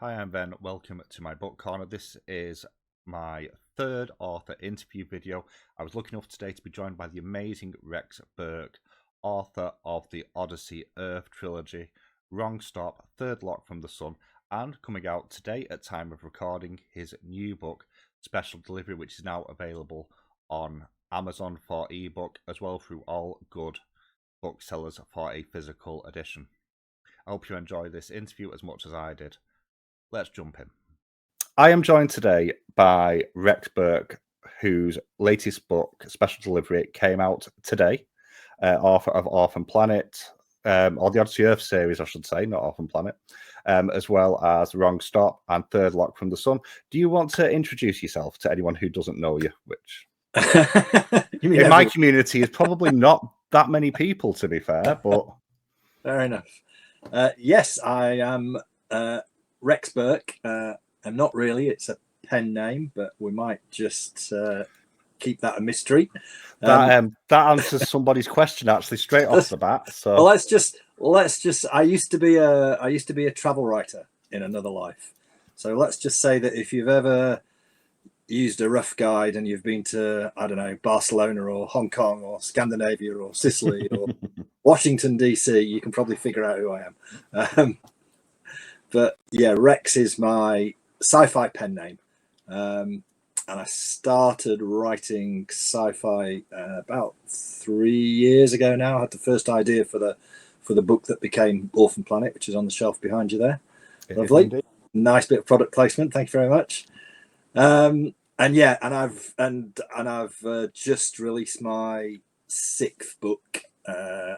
Hi, I'm Ben. Welcome to my book corner. This is my third author interview video. I was lucky enough today to be joined by the amazing Rex Burke, author of the Odyssey Earth trilogy, Wrong Stop, Third Lock from the Sun, and coming out today at time of recording, his new book, Special Delivery, which is now available on Amazon for ebook, as well through all good booksellers for a physical edition. I hope you enjoy this interview as much as I did. Let's jump in. I am joined today by Rex Burke, whose latest book, Special Delivery, came out today, author of Orphan Planet, or the Odyssey Earth series, I should say, not Orphan Planet, as well as Wrong Stop and Third Lock from the Sun. Do you want to introduce yourself to anyone who doesn't know you? Which, in my community, is probably not that many people, to be fair, but... Fair enough. Yes, I am... Rex Burke. I'm not really. It's a pen name, but we might just keep that a mystery. That answers somebody's question actually straight off the bat. So well, let's just. I used to be a travel writer in another life. So let's just say that if you've ever used a rough guide and you've been to, I don't know, Barcelona or Hong Kong or Scandinavia or Sicily or Washington DC, you can probably figure out who I am. But yeah, Rex is my sci-fi pen name, and I started writing sci-fi about 3 years ago now. I had the first idea for the book that became Orphan Planet, which is on the shelf behind you there. Lovely, nice bit of product placement. Thank you very much. And I've just released my 6th book, and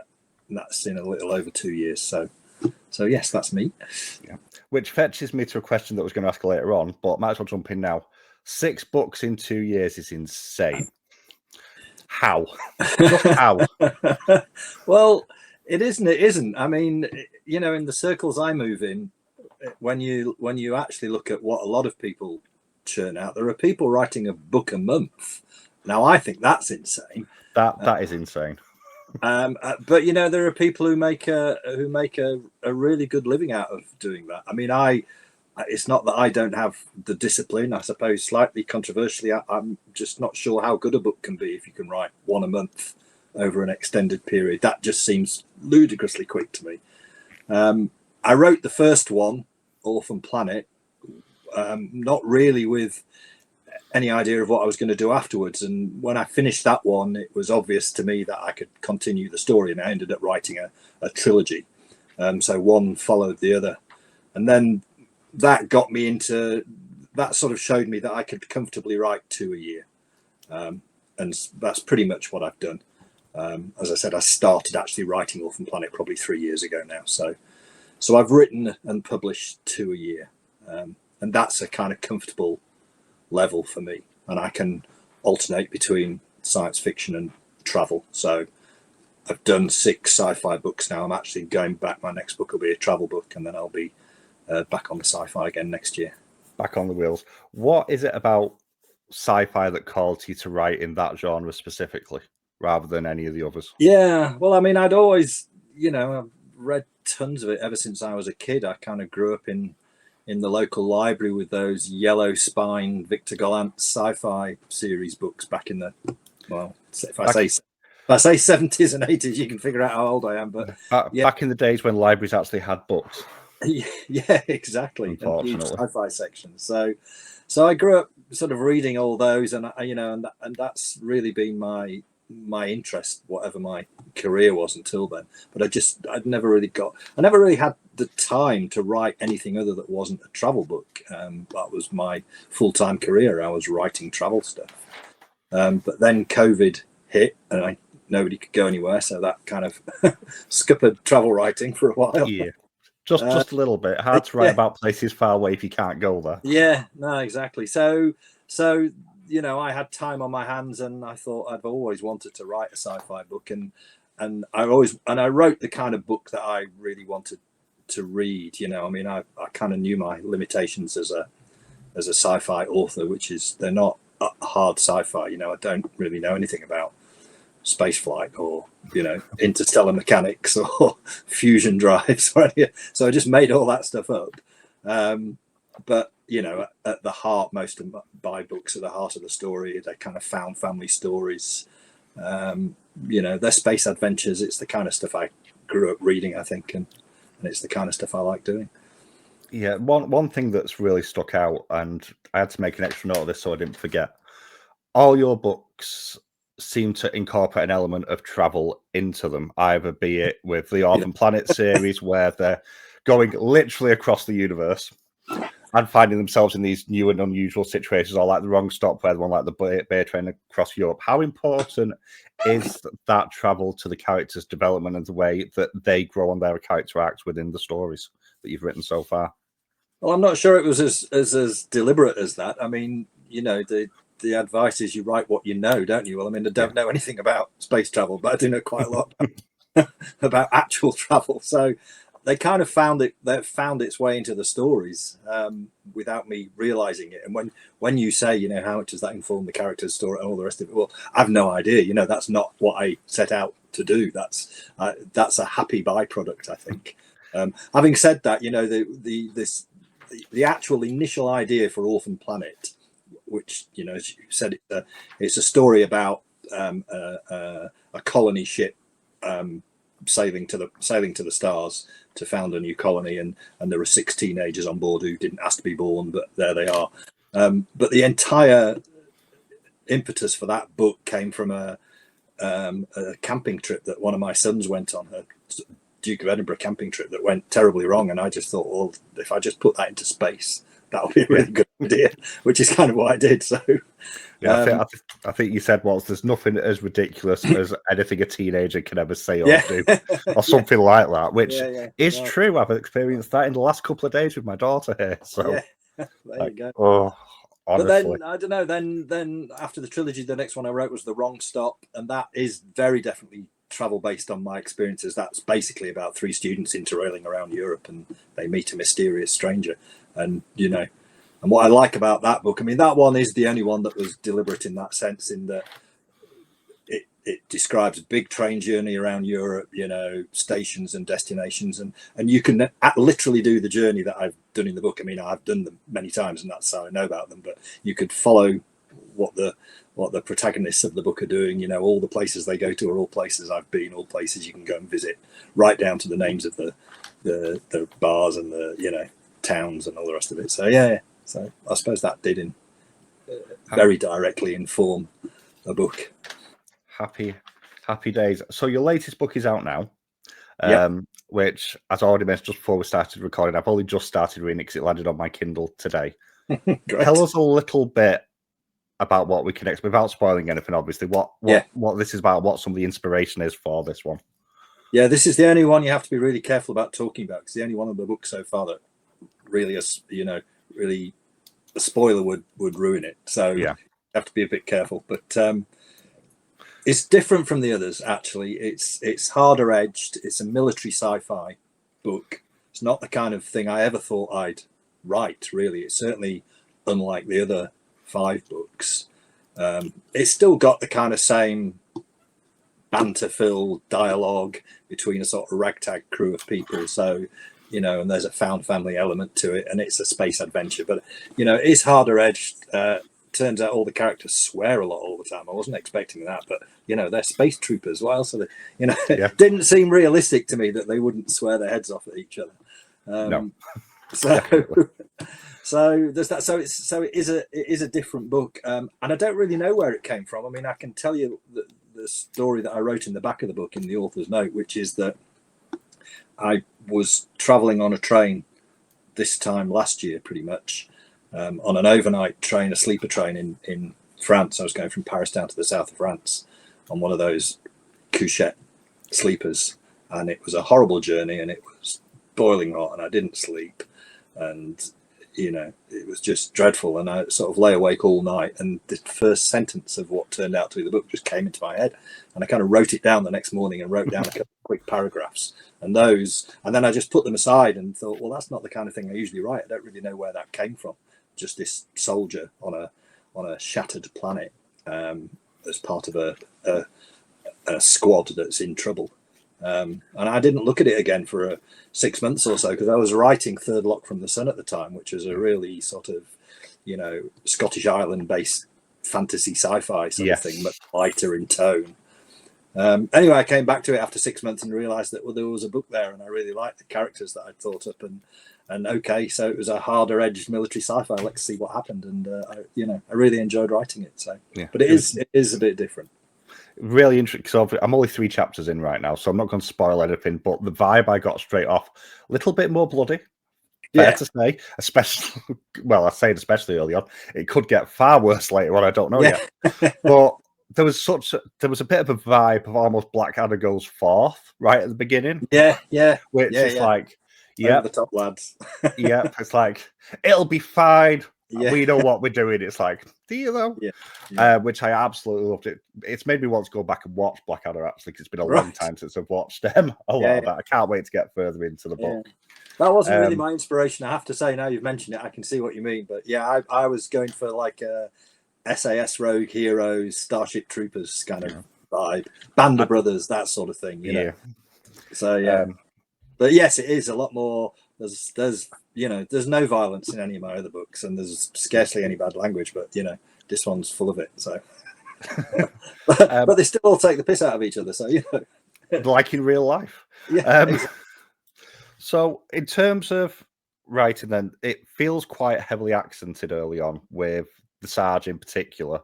that's in a little over 2 years. So yes, that's me. Yeah. Which fetches me to a question that I was going to ask later on, but might as well jump in now. 6 books in 2 years is insane. How? Just how? Well, it isn't. It isn't. I mean, you know, in the circles I move in, when you actually look at what a lot of people churn out, there are people writing a book a month. Now, I think that's insane. That is insane. But you know, there are people who make a really good living out of doing that. I mean, it's not that I don't have the discipline. I suppose slightly controversially, I'm just not sure how good a book can be if you can write one a month over an extended period. That just seems ludicrously quick to me. I wrote the first one, Orphan Planet, not really with any idea of what I was going to do afterwards. And when I finished that one, it was obvious to me that I could continue the story, and I ended up writing a trilogy. So one followed the other. And then that got me into, that sort of showed me that I could comfortably write 2 a year. And that's pretty much what I've done. As I said, I started actually writing Orphan Planet probably 3 years ago now. So I've written and published 2 a year. And that's a kind of comfortable level for me, and I can alternate between science fiction and travel. So I've done 6 sci-fi books now. I'm actually going back. My next book will be a travel book, and then I'll be back on the sci-fi again next year. Back on the wheels. What is it about sci-fi that called you to write in that genre specifically, rather than any of the others? Yeah, well, I mean, I'd always, you know, I've read tons of it ever since I was a kid. I kind of grew up in the local library with those yellow spine Victor Gollancz sci-fi series books back in the, well, if I say 70s and 80s, you can figure out how old I am. But back in the days when libraries actually had books. Yeah, exactly. Unfortunately, and sci-fi sections. So I grew up sort of reading all those, and you know, and that's really been my interest, whatever my career was until then. But I never really had the time to write anything other that wasn't a travel book. That was my full-time career. I was writing travel stuff. But then COVID hit, and nobody could go anywhere, so that kind of scuppered travel writing for a while. Yeah, just a little bit. Hard to write about places far away if you can't go there. Yeah, no, exactly. So you know, I had time on my hands, and I thought I've always wanted to write a sci-fi book, and I wrote the kind of book that I really wanted to read. You know, I mean, I kind of knew my limitations as a sci-fi author, which is they're not hard sci-fi. You know, I don't really know anything about space flight or, you know, interstellar mechanics or fusion drives or anything. So I just made all that stuff up. but at the heart, most of my books are the heart of the story. They're kind of found family stories. They're space adventures. It's the kind of stuff I grew up reading, I think, and it's the kind of stuff I like doing. Yeah, one thing that's really stuck out, and I had to make an extra note of this so I didn't forget. All your books seem to incorporate an element of travel into them, either be it with the Orphan Planet series, where they're going literally across the universe and finding themselves in these new and unusual situations, or like the wrong stop, where the one like the Bay Train across Europe. How important is that travel to the characters' development and the way that they grow on their character arcs within the stories that you've written so far? Well, I'm not sure it was as deliberate as that. I mean, the advice is you write what you know, don't you? Well, I mean, I don't know anything about space travel, but I do know quite a lot about actual travel. So they kind of found its way into the stories without me realizing it. And when you say, how much does that inform the character's story and all the rest of it? Well, I've no idea. That's not what I set out to do. That's a happy byproduct, I think. Having said that, the actual initial idea for Orphan Planet, which, as you said, it's a story about a colony ship sailing to the stars to found a new colony, and there were 6 teenagers on board who didn't ask to be born, but there they are. But the entire impetus for that book came from a camping trip that one of my sons went on, a Duke of Edinburgh camping trip that went terribly wrong, and I just thought, well, if I just put that into space, that would be a really good idea, which is kind of what I did. So yeah, I think you said once, there's nothing as ridiculous as anything a teenager can ever say or do, or something like that, which is true. I've experienced that in the last couple of days with my daughter here. So there you go. Oh, honestly. But then I don't know. Then after the trilogy, the next one I wrote was The Wrong Stop, and that is very definitely travel based on my experiences. That's basically about 3 students interrailing around Europe, and they meet a mysterious stranger. And and what I like about that book, I mean, that one is the only one that was deliberate in that sense, in that it describes a big train journey around Europe, stations and destinations, and you can literally do the journey that I've done in the book. I mean, I've done them many times, and that's how I know about them. But you could follow what the protagonists of the book are doing. All the places they go to are all places I've been, all places you can go and visit, right down to the names of the bars and the towns and all the rest of it. So so I suppose that did very directly inform the book. Happy days. So your latest book is out now, which, as I already mentioned just before we started recording, I've only just started reading it because it landed on my Kindle today. Tell us a little bit about what we can expect, without spoiling anything, obviously, what this is about, what some of the inspiration is for this one. Yeah, this is the only one you have to be really careful about talking about, because the only one of the books so far that really is, really a spoiler would ruin it. So you have to be a bit careful. But it's different from the others, actually. It's harder edged. It's a military sci-fi book. It's not the kind of thing I ever thought I'd write, really. It's certainly unlike the other 5 books. It's still got the kind of same banter-filled dialogue between a sort of ragtag crew of people. So, and there's a found family element to it, and it's a space adventure. But, it is harder edged. Turns out all the characters swear a lot all the time. I wasn't expecting that, but, they're space troopers. What else are they? It didn't seem realistic to me that they wouldn't swear their heads off at each other. No. So there's that. So it is a different book, and I don't really know where it came from. I mean, I can tell you the story that I wrote in the back of the book in the author's note, which is that I was traveling on a train this time last year, pretty much, on an overnight train, a sleeper train in France. I was going from Paris down to the south of France on one of those couchette sleepers, and it was a horrible journey, and it was boiling hot, and I didn't sleep, and it was just dreadful. And I sort of lay awake all night, and the first sentence of what turned out to be the book just came into my head, and I kind of wrote it down the next morning and wrote down a couple of quick paragraphs, and then I just put them aside and thought, well, that's not the kind of thing I usually write. I don't really know where that came from. Just this soldier on a shattered planet as part of a squad that's in trouble. And I didn't look at it again for 6 months or so, because I was writing Third Lock from the Sun at the time, which was a really sort of, Scottish Island based fantasy sci-fi sort of thing, much lighter in tone. Anyway, I came back to it after 6 months and realized that there was a book there, and I really liked the characters that I'd thought up, and okay, so it was a harder edged military sci-fi. Let's see what happened, and I really enjoyed writing it. So, but it is a bit different. Really interesting. So I'm only 3 chapters in right now, so I'm not going to spoil anything. But the vibe I got straight off, a little bit more bloody. Fair to say, especially. Well, I say it especially early on. It could get far worse later on. I don't know yet. But there was a bit of a vibe of almost Blackadder goes forth right at the beginning. Which is like, the top lads. It's like, it'll be fine. We know what we're doing. It's like, do you though? Which I absolutely loved. It's made me want to go back and watch Blackadder, actually, because it's been a long time since I've watched a lot of that. I can't wait to get further into the book. That wasn't really my inspiration, I have to say. Now you've mentioned it, I can see what you mean. But I was going for like a SAS Rogue Heroes, Starship Troopers kind of vibe, Band of Brothers, that sort of thing. You know? So but yes, it is a lot more. There's no violence in any of my other books, and there's scarcely any bad language. But this one's full of it. So, but they still all take the piss out of each other. So like in real life. So in terms of writing, then it feels quite heavily accented early on with the Sarge in particular,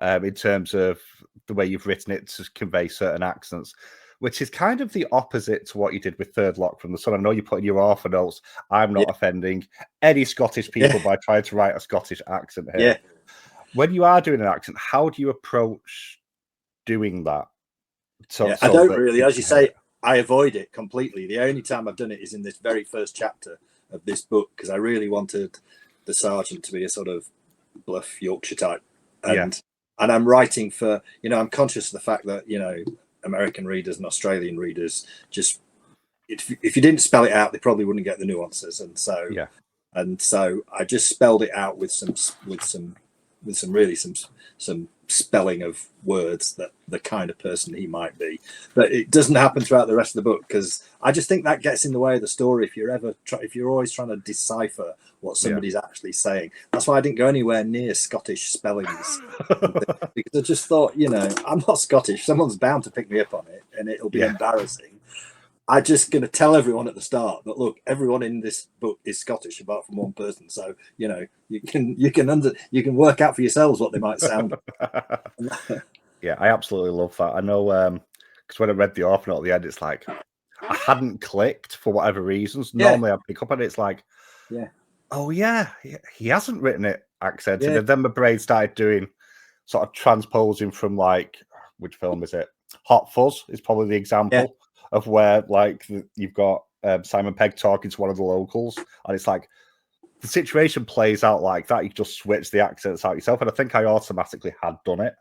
in terms of the way you've written it to convey certain accents, which is kind of the opposite to what you did with Third Lock from the Sun. I know you put in your author notes, I'm not offending any Scottish people by trying to write a Scottish accent here. When you are doing an accent, how do you approach doing that? I don't really, as you say, I avoid it completely. The only time I've done it is in this very first chapter of this book, because I really wanted the sergeant to be a sort of bluff Yorkshire type. And I'm writing for, I'm conscious of the fact that, American readers and Australian readers just, if you didn't spell it out, they probably wouldn't get the nuances. And so I just spelled it out with some spelling of words that the kind of person he might be. But it doesn't happen throughout the rest of the book, because I just think that gets in the way of the story if you're always trying to decipher what somebody's actually saying. That's why I didn't go anywhere near Scottish spellings, because I just thought, I'm not Scottish. Someone's bound to pick me up on it, and it'll be embarrassing. I'm just going to tell everyone at the start that, look, everyone in this book is Scottish apart from one person. So, you can work out for yourselves what they might sound like. Yeah, I absolutely love that. I know, because when I read the author note at the end, it's like, I hadn't clicked for whatever reasons. Normally I pick up on it. It's like, he hasn't written it accented. And then my brain started doing sort of transposing from, like, which film is it? Hot Fuzz is probably the example of where, like, you've got Simon Pegg talking to one of the locals, and it's like the situation plays out like that. You just switch the accents out yourself, and I think I automatically had done it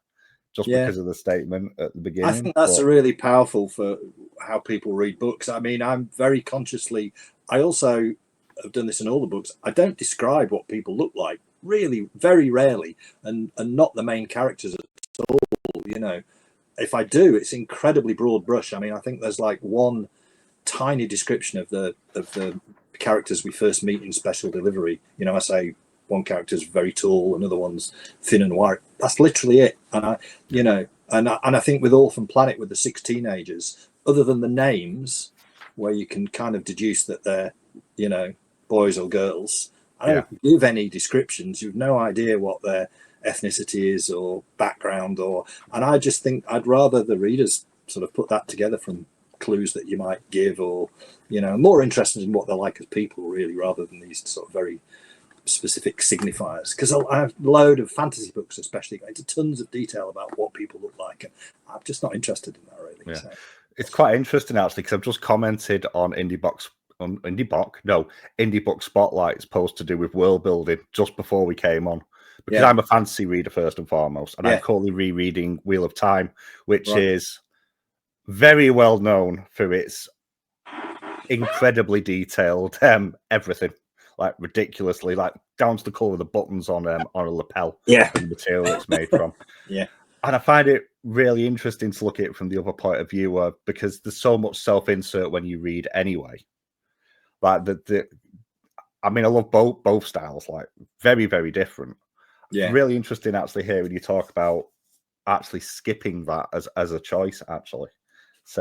just because of the statement at the beginning. I think that's really powerful for how people read books. I mean, I'm very consciously. I also have done this in all the books. I don't describe what people look like, really, very rarely, and not the main characters at all. If I do, it's incredibly broad brush. I mean, I think there's like one tiny description of the characters we first meet in Special Delivery. I say one character's very tall, another one's thin and white. That's literally it. And I think with Orphan Planet, with the 6 teenagers, other than the names, where you can kind of deduce that they're, boys or girls, I don't give any descriptions. You've no idea what their ethnicity is or background, and I just think I'd rather the readers sort of put that together from clues that you might give, or more interested in what they're like as people, really, rather than these sort of very specific signifiers. Because I have a load of fantasy books especially go into tons of detail about what people look like, and I'm just not interested in that, really. So. It's quite interesting, actually, because I've just commented on Indie Book Spotlight's post to do with world building just before we came on. Because I'm a fantasy reader first and foremost, and I'm currently rereading Wheel of Time, which is very well known for its incredibly detailed everything, like ridiculously, like down to the colour of the buttons on a lapel, the material it's made from. And I find it really interesting to look at it from the other point of view, because there's so much self-insert when you read anyway. Like I mean, I love both styles, like very, very different. Yeah. Really interesting actually hearing you talk about actually skipping that as a choice, actually. It's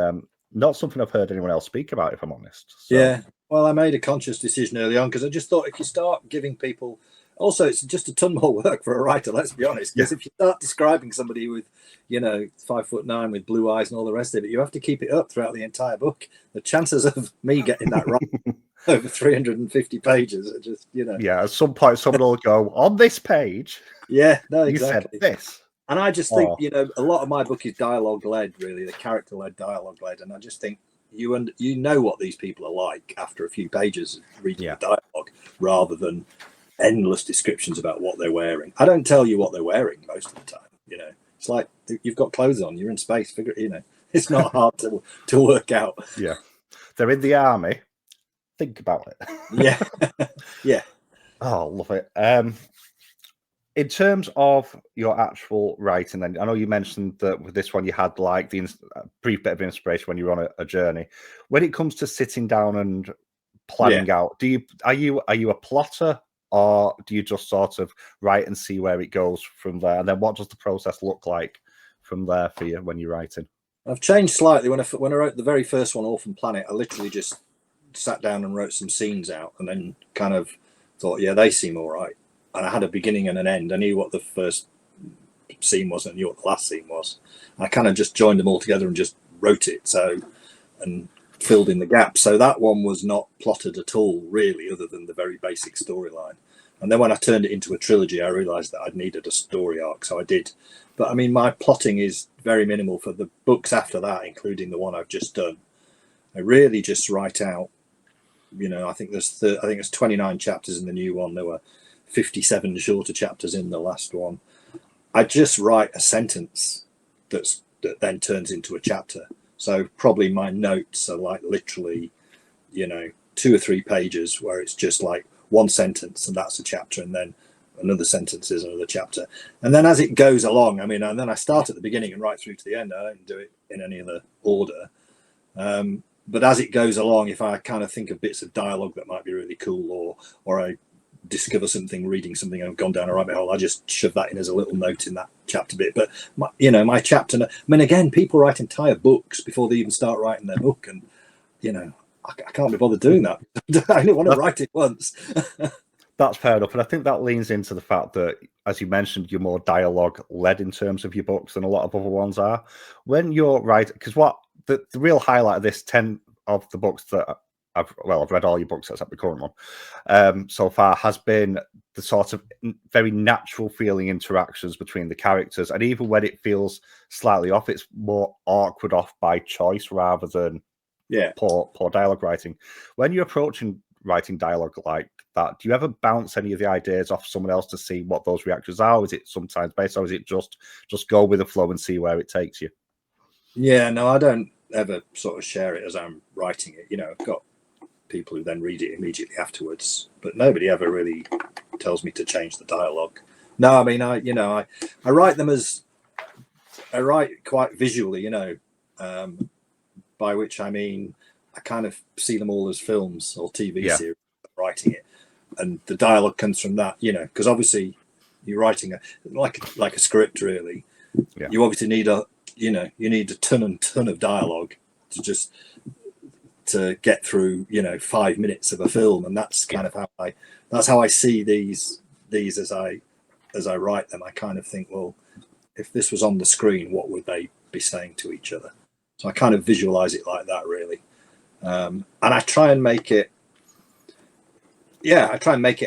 not something I've heard anyone else speak about, if I'm honest. So. Yeah. Well, I made a conscious decision early on because I just thought if you start giving people, also it's just a ton more work for a writer. Let's be honest, because if you start describing somebody with, 5'9" with blue eyes and all the rest of it, you have to keep it up throughout the entire book. The chances of me getting that right over 350 pages are just, Yeah, at some point someone will go, on this page. Yeah, no, exactly. You said this. And I just think, a lot of my book is dialogue led, really, the character led, dialogue led, and I just think you know what these people are like after a few pages of reading the dialogue, rather than endless descriptions about what they're wearing. I don't tell you what they're wearing most of the time. It's like you've got clothes on, you're in space. It's not hard to work out. Yeah, they're in the army. Think about it. Yeah, yeah. Oh, love it. In terms of your actual writing, then I know you mentioned that with this one you had like the brief bit of inspiration when you were on a journey. When it comes to sitting down and planning out, are you a plotter, or do you just sort of write and see where it goes from there? And then what does the process look like from there for you when you're writing? I've changed slightly. When I wrote the very first one, Orphan Planet, I literally just sat down and wrote some scenes out, and then kind of thought, yeah, they seem all right. And I had a beginning and an end. I knew what the first scene was and I knew what the last scene was. I kind of just joined them all together and just wrote it and filled in the gaps. So that one was not plotted at all, really, other than the very basic storyline. And then when I turned it into a trilogy, I realized that I'd needed a story arc, so I did. But I mean, my plotting is very minimal for the books after that, including the one I've just done. I really just write out, I think there's 29 chapters in the new one. There were 57 shorter chapters in the last one. I just write a sentence that then turns into a chapter. So probably my notes are like literally, 2 or 3 pages where it's just like one sentence and that's a chapter, and then another sentence is another chapter. And then as it goes along, and then I start at the beginning and right through to the end. I don't do it in any other order. But as it goes along, if I kind of think of bits of dialogue that might be really cool, or I discover something reading something and I've gone down a rabbit hole, I just shove that in as a little note in that chapter bit. But my chapter, again, people write entire books before they even start writing their book, and I can't be bothered doing that. I only want to write it once. That's fair enough, and I think that leans into the fact that, as you mentioned, you're more dialogue led in terms of your books than a lot of other ones are. When you're writing, because what the real highlight of this 10 of the books that I've read all your books except the current one so far, has been the sort of very natural feeling interactions between the characters, and even when it feels slightly off, it's more awkward off by choice rather than poor dialogue writing. When you're approaching writing dialogue like that, do you ever bounce any of the ideas off someone else to see what those reactions are? Is it sometimes based, or is it just go with the flow and see where it takes you? Yeah, no, I don't ever sort of share it as I'm writing it. I've got people who then read it immediately afterwards, but nobody ever really tells me to change the dialogue. No, I mean, I write them I write quite visually, by which I mean I kind of see them all as films or TV series, writing it, and the dialogue comes from that, because obviously you're writing like a script, really. You obviously need you need a ton and ton of dialogue to get through 5 minutes of a film, and that's kind of how I see these as I write them. I kind of think, well, if this was on the screen, what would they be saying to each other? So I kind of visualize it like that, really. And I try and make it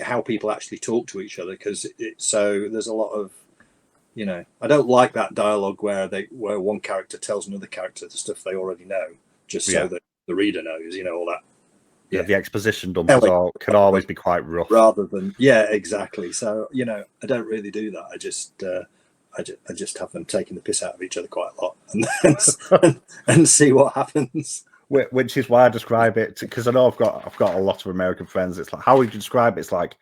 how people actually talk to each other, because so there's a lot of I don't like that dialogue where one character tells another character the stuff they already know, just so that the reader knows, all that. The exposition dumps can always be quite rough. Rather than exactly. So I don't really do that. I just have them taking the piss out of each other quite a lot, and see what happens. Which is why I describe it, because I know I've got a lot of American friends. It's like, how would you describe it? It's like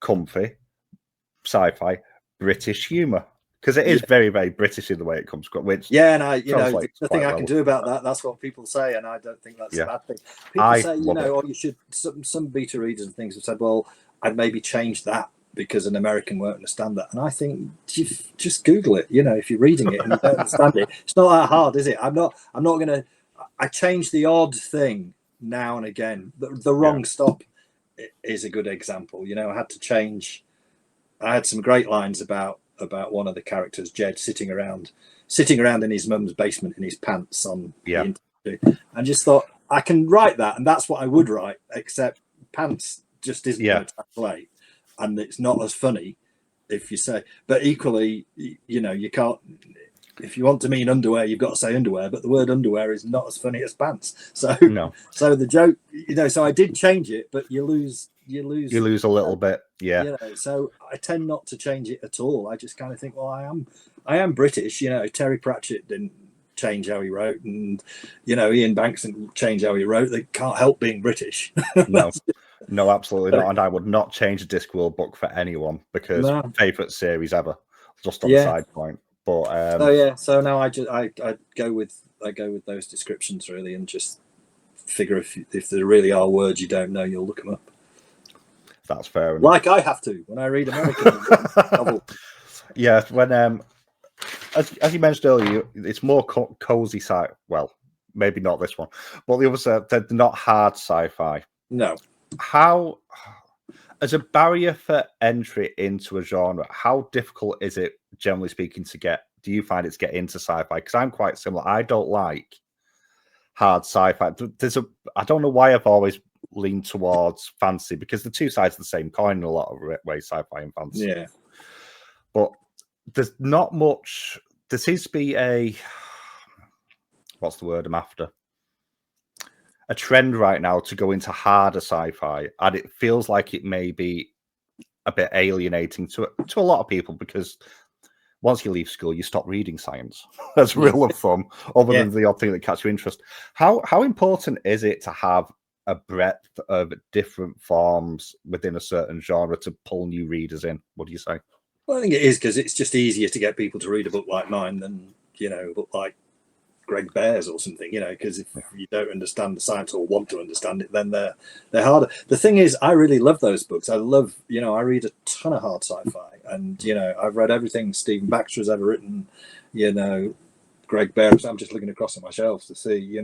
comfy, sci-fi, British humour. because it is very, very British in the way it comes across. Which and I, the thing I well. can do about that. That's what people say, and I don't think that's a bad thing. People I say, or you should. Some beta readers and things have said, well, I'd maybe change that because an American won't understand that. And I think just Google it. If you're reading it and you don't understand it, it's not that hard, is it? I'm not going to. I change the odd thing now and again. The wrong stop is a good example. I had to change. I had some great lines about one of the characters, Jed, sitting around in his mum's basement in his pants on the interview, and just thought I can write that, and that's what I would write, except pants just isn't going to translate, and it's not as funny if you say. But equally, you can't. If you want to mean underwear, you've got to say underwear, but the word underwear is not as funny as pants. So so the joke, so I did change it, but you lose a little bit. So I tend not to change it at all. I just kind of think, well, I am British. Terry Pratchett didn't change how he wrote, and Ian Banks didn't change how he wrote. They can't help being British. No, absolutely not. And I would not change a Discworld book for anyone, because favorite series ever. Just on the side point. But so now I go with those descriptions really, and just figure if there really are words you don't know, you'll look them up. That's fair enough. Like I have to when I read American novel. Yeah, when as you mentioned earlier, it's more cozy sci. Well, maybe not this one, but the others they're not hard sci-fi. No. How, as a barrier for entry into a genre, how difficult is it, generally speaking, to get? Do you find it's get into sci-fi? Because I'm quite similar. I don't like hard sci-fi. I don't know why I've always leaned towards fantasy, because the two sides of the same coin in a lot of ways, sci-fi and fantasy. Yeah. But there's not much. There seems to be what's the word I'm after? A trend right now to go into harder sci-fi, and it feels like it may be a bit alienating to a lot of people, because once you leave school, you stop reading science as a rule of thumb, other than the odd thing that catches your interest. How important is it to have a breadth of different forms within a certain genre to pull new readers in? What do you say? Well, I think it is, because it's just easier to get people to read a book like mine than a book like Greg Bear's or something, because if you don't understand the science or want to understand it, then they're harder. The thing is, I really love those books. I love, I read a ton of hard sci-fi, and I've read everything Stephen Baxter has ever written. Greg Bear. I'm just looking across at my shelves to see,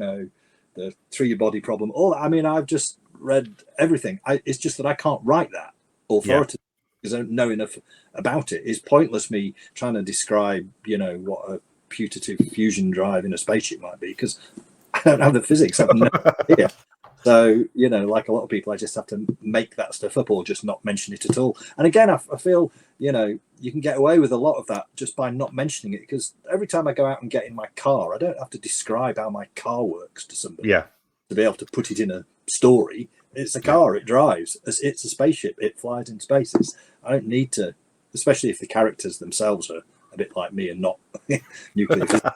the 3 Body Problem. All that. I mean, I've just read everything. It's just that I can't write that authoritatively because I don't know enough about it. It's pointless me trying to describe, what a putative fusion drive in a spaceship might be, because I don't have the physics. I have no idea. So, like a lot of people, I just have to make that stuff up or just not mention it at all. And again, I feel, you can get away with a lot of that just by not mentioning it, because every time I go out and get in my car, I don't have to describe how my car works to somebody to be able to put it in a story. It's a car, it drives. It's a spaceship, it flies in spaces. I don't need to, especially if the characters themselves are a bit like me and not nuclear physics,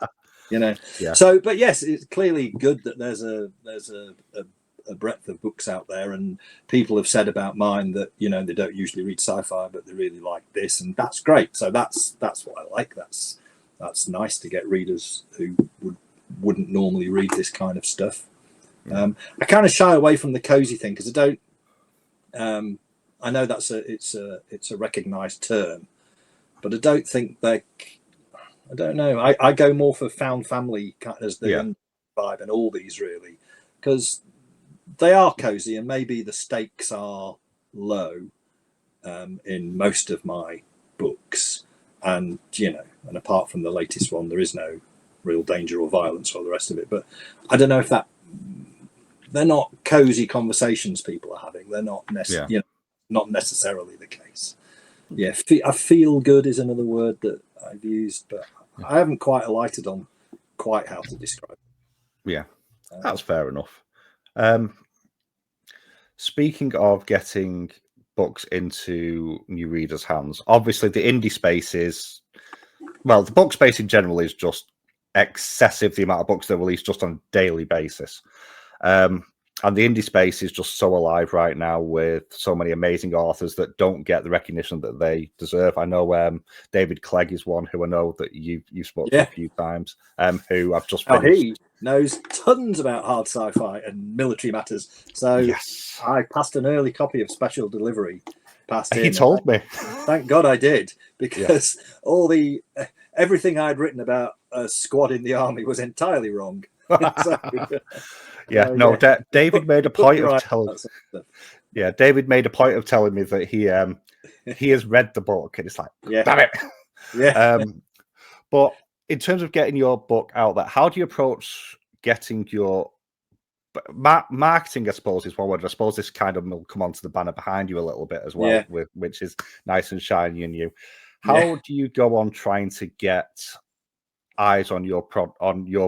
So, but yes, it's clearly good that there's a breadth of books out there, and people have said about mine that they don't usually read sci-fi, but they really like this, and that's great. So that's what I like. That's nice to get readers who wouldn't normally read this kind of stuff. I kind of shy away from the cozy thing, because I don't. I know it's a recognised term, but I don't think I don't know. I go more for found family kind of as the vibe, and all these really, because they are cozy, and maybe the stakes are low in most of my books, and and apart from the latest one, there is no real danger or violence or the rest of it. But I don't know if they're not cozy conversations people are having. They're not not necessarily the case. I feel good is another word that I've used, but I haven't quite alighted on quite how to describe it. Yeah, that's fair enough. Speaking of getting books into new readers' hands, obviously the indie space is, well, the book space in general is just excessive, the amount of books they're released just on a daily basis. And the indie space is just so alive right now with so many amazing authors that don't get the recognition that they deserve. I know David Clegg is one who I know that you've spoken to a few times, who I've just finished. He knows tons about hard sci-fi and military matters. So yes, I passed an early copy of Special Delivery past him. He told me. Thank God I did, because all the everything I'd written about a squad in the army was entirely wrong. David made a point of telling. Yeah, David made a point of telling me that he has read the book, and it's like, damn it. Yeah. But in terms of getting your book out there, how do you approach getting your marketing? I suppose is one word. I suppose this kind of will come onto the banner behind you a little bit as well, which is nice and shiny and new. How do you go on trying to get eyes on your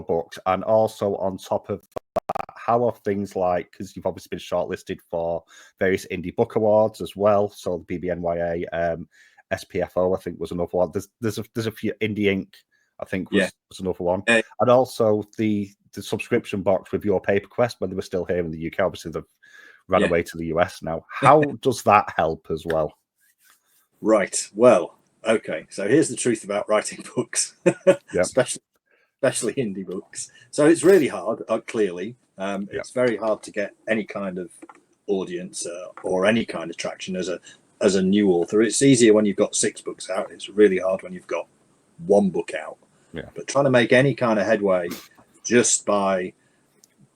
books, and also on top of that, how are things like, because you've obviously been shortlisted for various indie book awards as well, so the BBNYA, SPFO I think was another one. There's a few, Indie Ink I think was another one, and also the subscription box with your Paper Quest when they were still here in the UK. Obviously they've run away to the US now. How does that help as well? Right, well, okay, so here's the truth about writing books, especially indie books. So it's really hard, clearly. It's very hard to get any kind of audience or any kind of traction as a new author. It's easier when you've got 6 books out. It's really hard when you've got 1 book out. But trying to make any kind of headway just by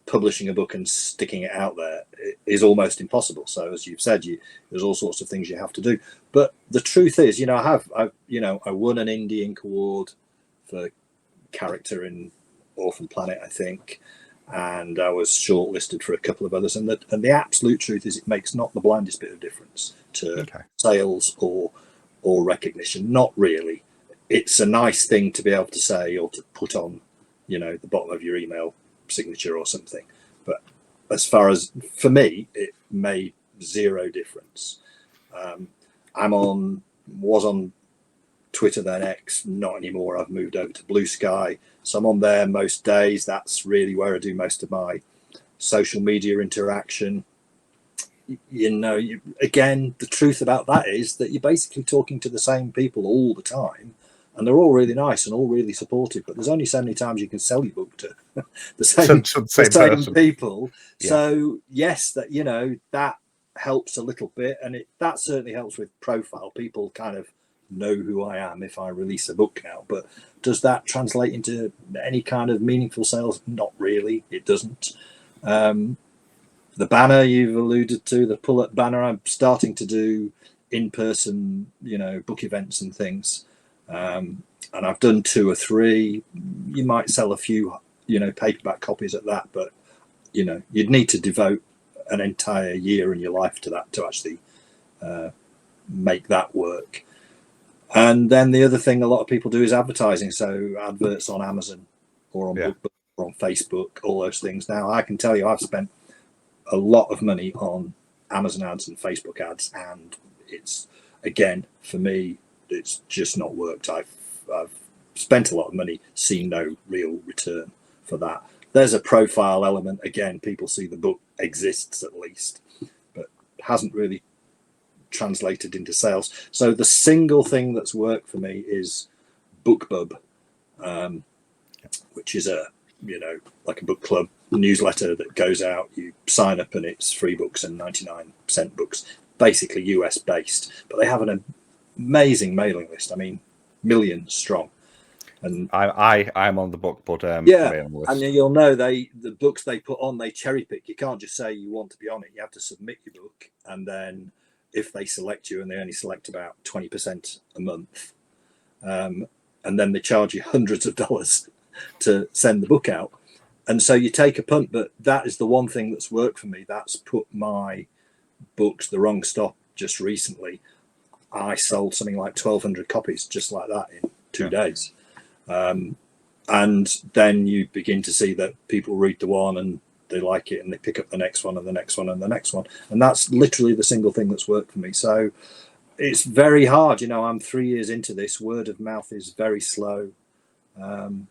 publishing a book and sticking it out there is almost impossible. So as you've said, there's all sorts of things you have to do. But the truth is, I won an Indie Ink award for character in Orphan Planet, I think, and I was shortlisted for a couple of others. And the absolute truth is, it makes not the blindest bit of difference to sales or recognition. Not really. It's a nice thing to be able to say, or to put on, the bottom of your email signature or something. But as far as, for me, it made 0 difference. Was on Twitter, then X, not anymore. I've moved over to Blue Sky, so I'm on there most days. That's really where I do most of my social media interaction. Again, the truth about that is that you're basically talking to the same people all the time, and they're all really nice and all really supportive, but there's only so many times you can sell your book to the same people. So yes, that helps a little bit, and that certainly helps with profile. People kind of know who I am if I release a book now. But does that translate into any kind of meaningful sales? Not really. It doesn't. The banner you've alluded to, the pull-up banner, I'm starting to do in-person, book events and things. And I've done 2 or 3. You might sell a few, paperback copies at that, but, you'd need to devote an entire year in your life to that to actually make that work. And then the other thing a lot of people do is advertising. So adverts on Amazon or on BookBook or on Facebook, all those things. Now, I can tell you, I've spent a lot of money on Amazon ads and Facebook ads, and it's, again, for me, it's just not worked. I've spent a lot of money, seen no real return for that. There's a profile element. Again, people see the book exists at least, but hasn't really translated into sales. So the single thing that's worked for me is BookBub, which is like a book club newsletter that goes out. You sign up and it's free books and 99-cent books, basically US based, but they have an amazing mailing list. I mean, millions strong. And I'm on the BookBub mailing list. And you'll know the books they put on, they cherry pick. You can't just say you want to be on it. You have to submit your book, and then if they select you, and they only select about 20% a month, and then they charge you hundreds of dollars to send the book out. And so you take a punt, but that is the one thing that's worked for me. That's put my books the wrong stop. Just recently, I sold something like 1,200 copies just like that in 2 days. And then you begin to see that people read the one and they like it, and they pick up the next one and the next one and the next one. And that's literally the single thing that's worked for me. So it's very hard. I'm 3 years into this. Word of mouth is very slow. I'm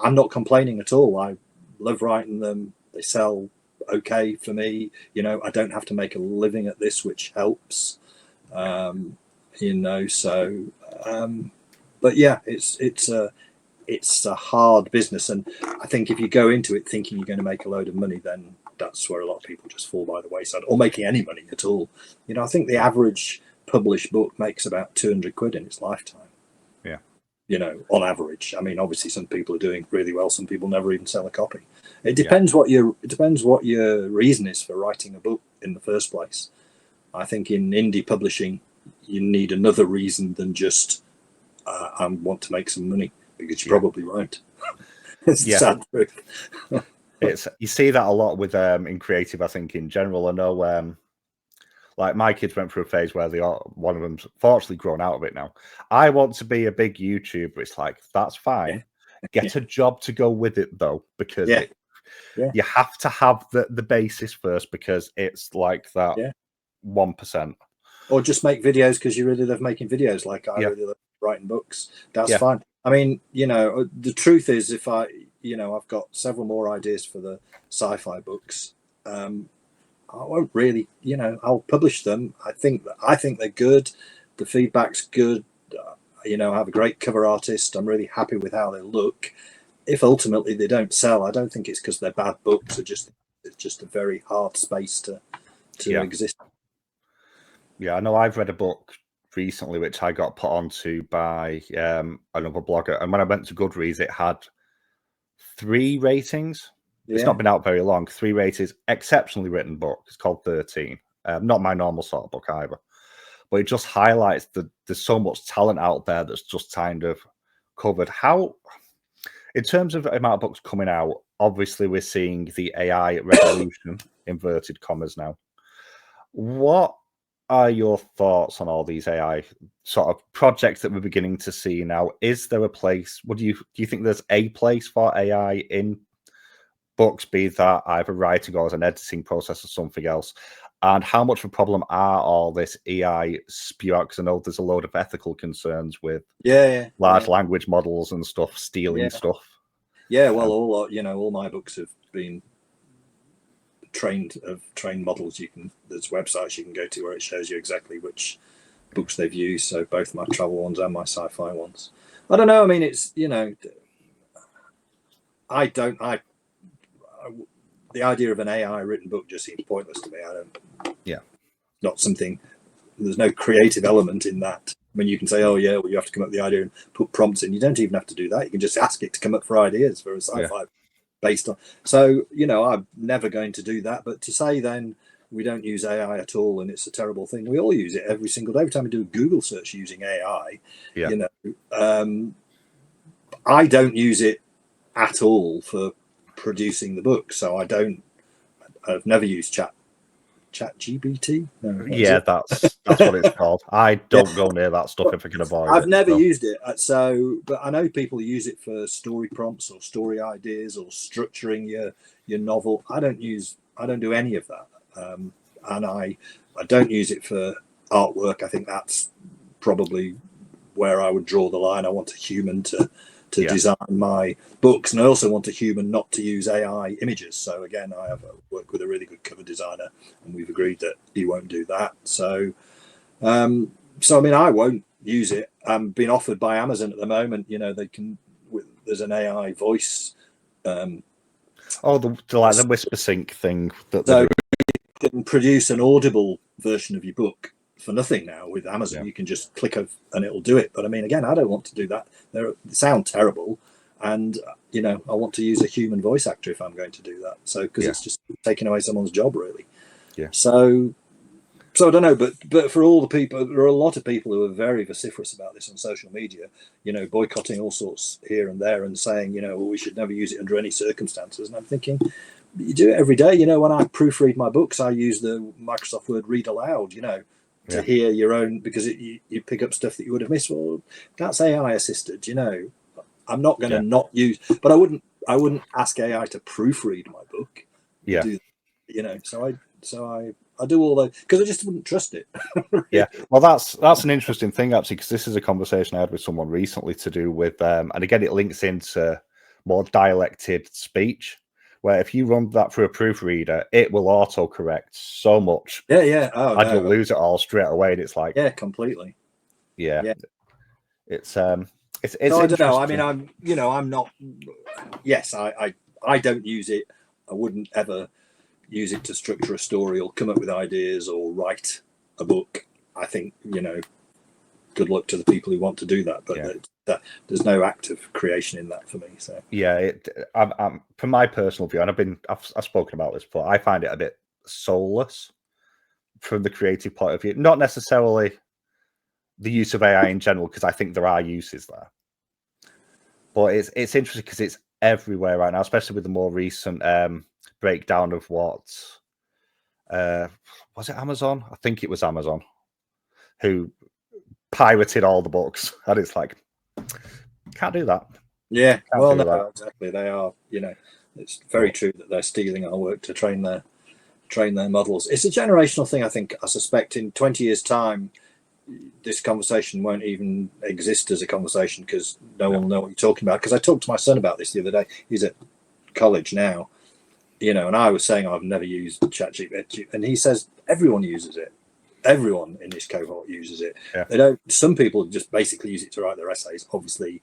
not complaining at all. I love writing them. They sell okay for me. You know, I don't have to make a living at this, which helps. You know, so but yeah, it's a hard business, and I think if you go into it thinking you're going to make a load of money, then that's where a lot of people just fall by the wayside, or making any money at all. You know, I think the average published book makes about 200 quid in its lifetime. Yeah. You know, on average. I mean, obviously some people are doing really well, some people never even sell a copy. It depends what your reason is for writing a book in the first place. I think in indie publishing you need another reason than just I want to make some money, because you probably won't. It's the sad truth. You see that a lot with in creative, I think, in general. I know like my kids went through a phase where one of them's fortunately grown out of it now. I want to be a big YouTuber. It's like, that's fine. Get a job to go with it though, because you have to have the basis first, because it's like that 1%. Or just make videos because you really love making videos, like I really love writing books. That's fine. I mean, you know, the truth is, if I've got several more ideas for the sci-fi books. I won't really, you know, I'll publish them. I think they're good. The feedback's good. You know, I have a great cover artist. I'm really happy with how they look. If ultimately they don't sell, I don't think it's because they're bad books. It's just a very hard space to exist. Yeah, I know I've read a book recently which I got put onto by another blogger, and when I went to Goodreads, it had 3 ratings. It's not been out very long. 3 ratings. Exceptionally written book. It's called 13. Not my normal sort of book either. But it just highlights that there's so much talent out there that's just kind of covered. How, in terms of amount of books coming out, obviously we're seeing the AI revolution, inverted commas now. What are your thoughts on all these AI sort of projects that we're beginning to see now? Is there a place? Do you think there's a place for AI in books, be that either writing or as an editing process or something else? And how much of a problem are all this AI spew out? Because I know there's a load of ethical concerns with large language models and stuff, stealing stuff. Yeah, well, all my books have been trained models. There's websites you can go to where it shows you exactly which books they've used. So both my travel ones and my sci-fi ones. I don't know. I mean, it's, you know, the idea of an AI written book just seems pointless to me. Not something. There's no creative element in that. I mean, you can say, oh yeah, well, you have to come up with the idea and put prompts in. You don't even have to do that. You can just ask it to come up for ideas for a sci-fi based on. So, you know, I'm never going to do that. But to say then we don't use AI at all and it's a terrible thing, we all use it every single day. Every time we do a Google search using AI, you know, I don't use it at all for producing the book. So I've never used chat GPT. No, that's what it's called. I don't go near that stuff if I can avoid it. I've never used it. So, but I know people use it for story prompts or story ideas or structuring your novel. I don't do any of that. And I don't use it for artwork. I think that's probably where I would draw the line. I want a human to design my books, and I also want a human not to use AI images. So again, I have worked with a really good cover designer, and we've agreed that he won't do that. So, I mean, I won't use it. I'm being offered by Amazon at the moment. You know, there's an AI voice. The whisper sync thing so you can produce an audible version of your book for nothing now with Amazon. You can just click and it'll do it. But I mean, again, I don't want to do that. They sound terrible, and you know, I want to use a human voice actor if I'm going to do that. So because it's just taking away someone's job, really. So I don't know, but for all the people, there are a lot of people who are very vociferous about this on social media. You know, boycotting all sorts here and there and saying, you know, well, we should never use it under any circumstances. And I'm thinking, you do it every day. You know, when I proofread my books, I use the Microsoft Word read aloud. You know. To hear your own, because you pick up stuff that you would have missed. Well, that's AI assisted, you know. I'm not going to not use, but I wouldn't ask AI to proofread my book. You know, so I do all that because I just wouldn't trust it. Well, that's an interesting thing actually, because this is a conversation I had with someone recently to do with, and again, it links into more dialected speech. where if you run that through a proofreader, it will autocorrect so much. Yeah. Oh, and no. you'll lose it all straight away. And it's like, Yeah, completely. yeah. It's so I don't know. I mean, I'm not. Yes, I don't use it. I wouldn't ever use it to structure a story or come up with ideas or write a book. I think, good luck to the people who want to do that, but there's no active creation in that for me. So I'm from my personal view, and I've spoken about this before, I find it a bit soulless from the creative point of view. Not necessarily the use of AI in general, because I think there are uses there, but it's interesting because it's everywhere right now, especially with the more recent breakdown of what was it Amazon? I think it was Amazon who pirated all the books, and it's like, can't do that. Yeah, well, no, exactly. They are, it's very true that they're stealing our work to train their models. It's a generational thing. I suspect in 20 years' time, this conversation won't even exist as a conversation because no one will know what you're talking about. Because I talked to my son about this the other day. He's at college now, and I was saying I've never used ChatGPT, and he says everyone uses it. Everyone in this cohort uses it. Yeah. They don't. Some people just basically use it to write their essays. Obviously,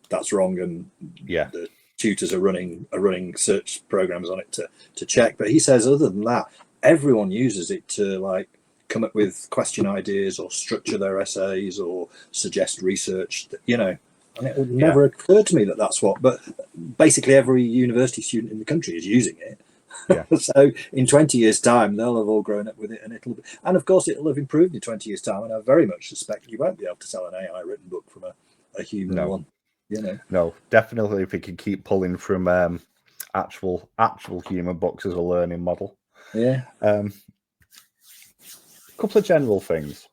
that's wrong, and the tutors are running search programs on it to check. But he says other than that, everyone uses it to come up with question ideas or structure their essays or suggest research. And it would never occur to me that that's what. But basically, every university student in the country is using it. Yeah. So in 20 years' time, they'll have all grown up with it, and of course it'll have improved in 20 years' time. And I very much suspect you won't be able to sell an AI written book from a human one. No, definitely if we can keep pulling from actual human books as a learning model. Yeah. Couple of general things.